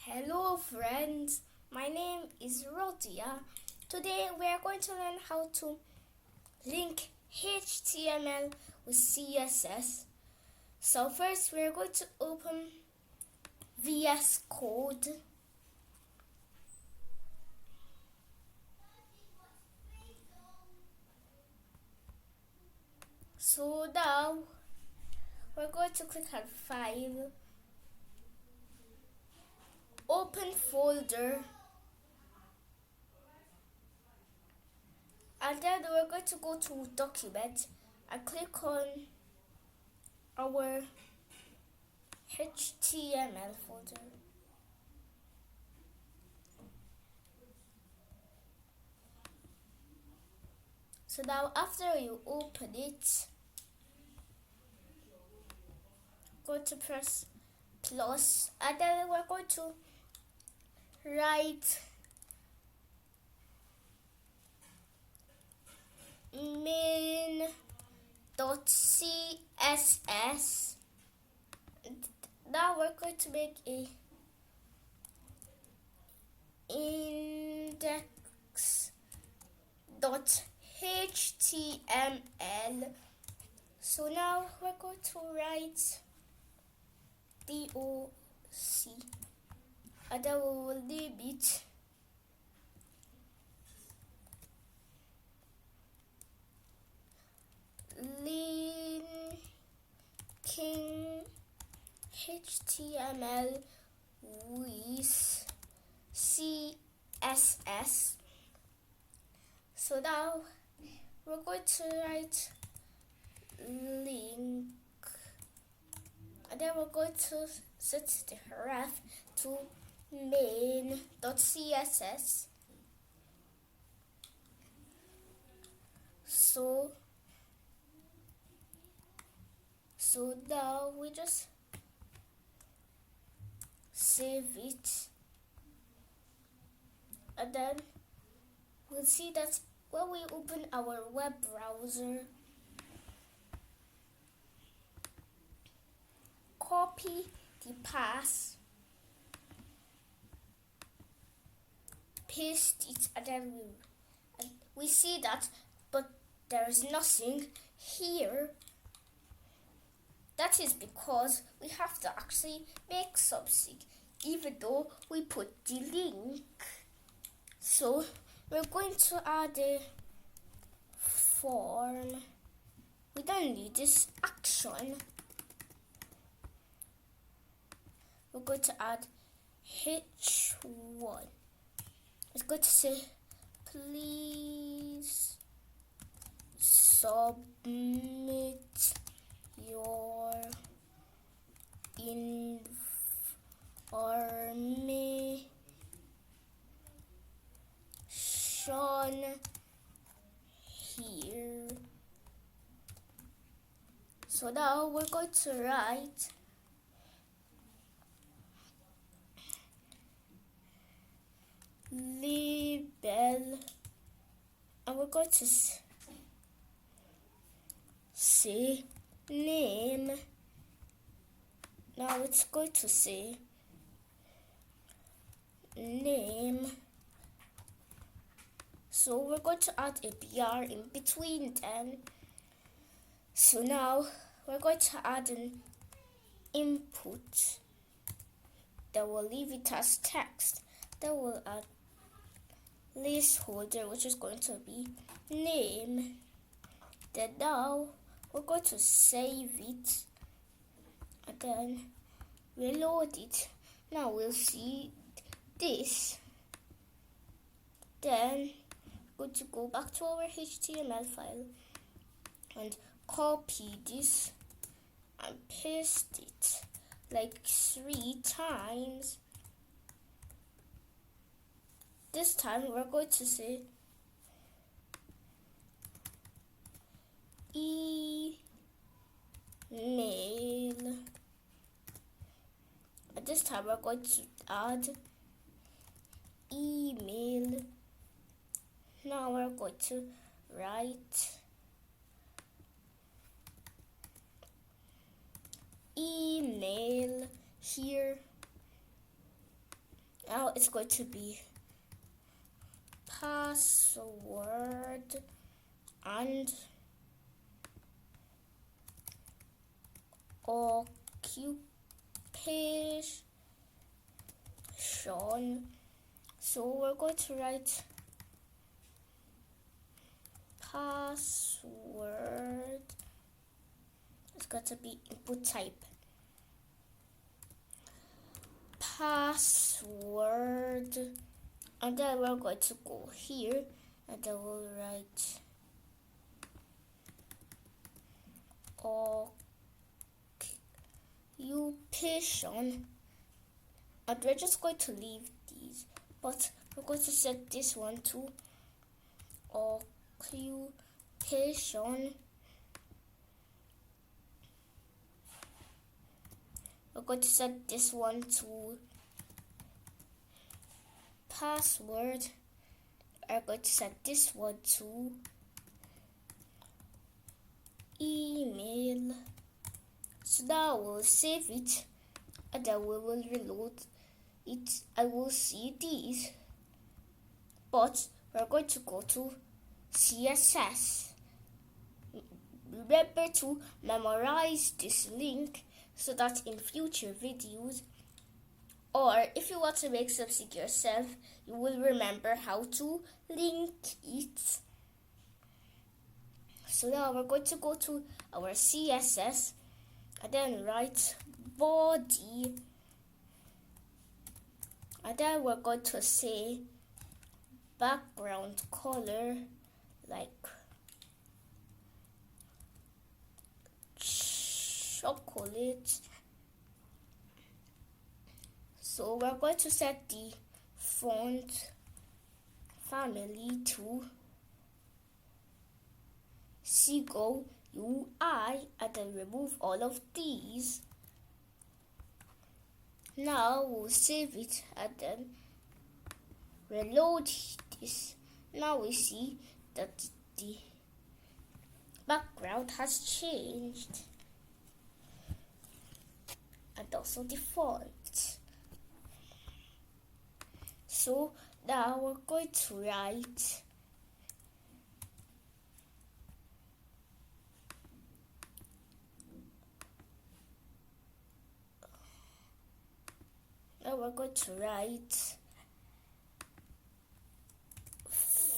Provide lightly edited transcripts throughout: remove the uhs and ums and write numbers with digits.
Hello friends, my name is Rodia. Today we are going to learn how to link HTML with CSS. So first we are going to open VS Code. So now we're going to click on File, Open Folder, and then we're going to go to Document and click on our HTML folder. So now after you open it, go to press plus, and then we're going to write main.css. Now we're going to make a index.html. So now we're going to write doc, and then we will name it linking HTML with CSS. So now we're going to write link, and then we're going to set the ref to main.css. So now we just save it, and then we'll see that when we open our web browser, copy the path, paste it, and then we see that, but there is nothing here. That is because we have to actually make something, even though we put the link. So we're going to add a form. We don't need this action. We're going to add h1. It's going to say, please submit your information here. So now we're going to write label, and we're going to say name. Now it's going to say name. So we're going to add a BR in between them. So now we're going to add an input. Then we'll leave it as text. Then we'll add placeholder, which is going to be name. Then now we're going to save it, and then reload it. Now we'll see this. Then we're going to go back to our HTML file and copy this and paste it like 3 times. This time we're going to say email, and this time we're going to add email. Now we're going to write email here, Now it's going to be password and occupation. So we're going to write password. It's got to be input type. Password. And then we're going to go here and then we'll write occupation. And we're just going to leave these, but we're going to set this one to occupation. We're going to set this one to password. We're going to set this one to email. So now we'll save it and then we will reload it and we'll see these. But we're going to go to CSS. Remember to memorize this link so that in future videos, or if you want to make something yourself, you will remember how to link it. So now we're going to go to our CSS and then write body. And then we're going to say background color like chocolate. So we're going to set the font family to Seagull UI and then remove all of these. Now we'll save it and then reload this. Now we see that the background has changed and also the font. So now we're going to write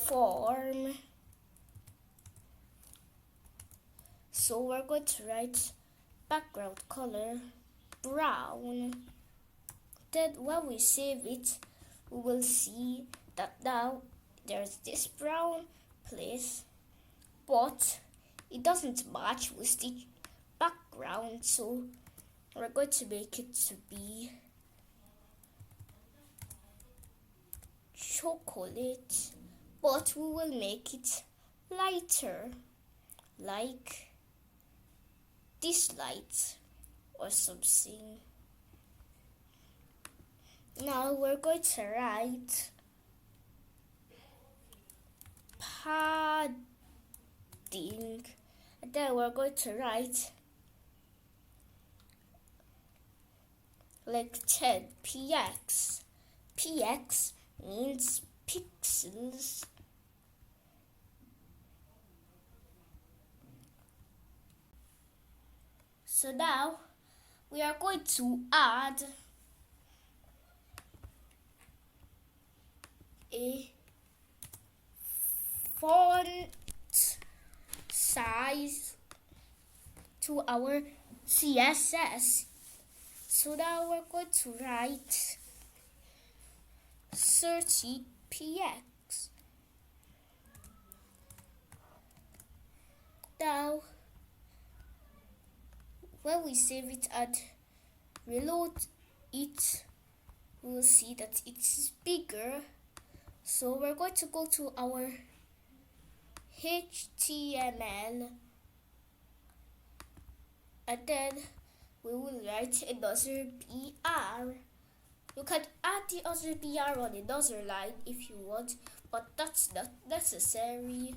form. So we're going to write background color brown. Then when we save it, we will see that now there's this brown place, but it doesn't match with the background, so we're going to make it to be chocolate, but we will make it lighter, like this light or something. Now we're going to write padding, and then we're going to write like 10 px. Px means pixels. So now we are going to add a font size to our CSS. So now we're going to write 30 px. Now when we save it and reload it, we'll see that it's bigger. So we're going to go to our HTML and then we will write another BR. You can add the other BR on another line if you want, but that's not necessary.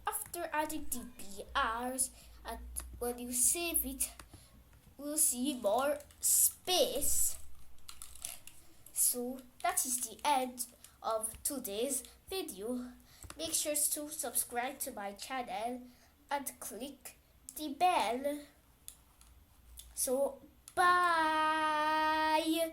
After adding the BRs, and when you save it, we'll see more space. So that is the end of today's video. Make sure to subscribe to my channel and click the bell. So bye.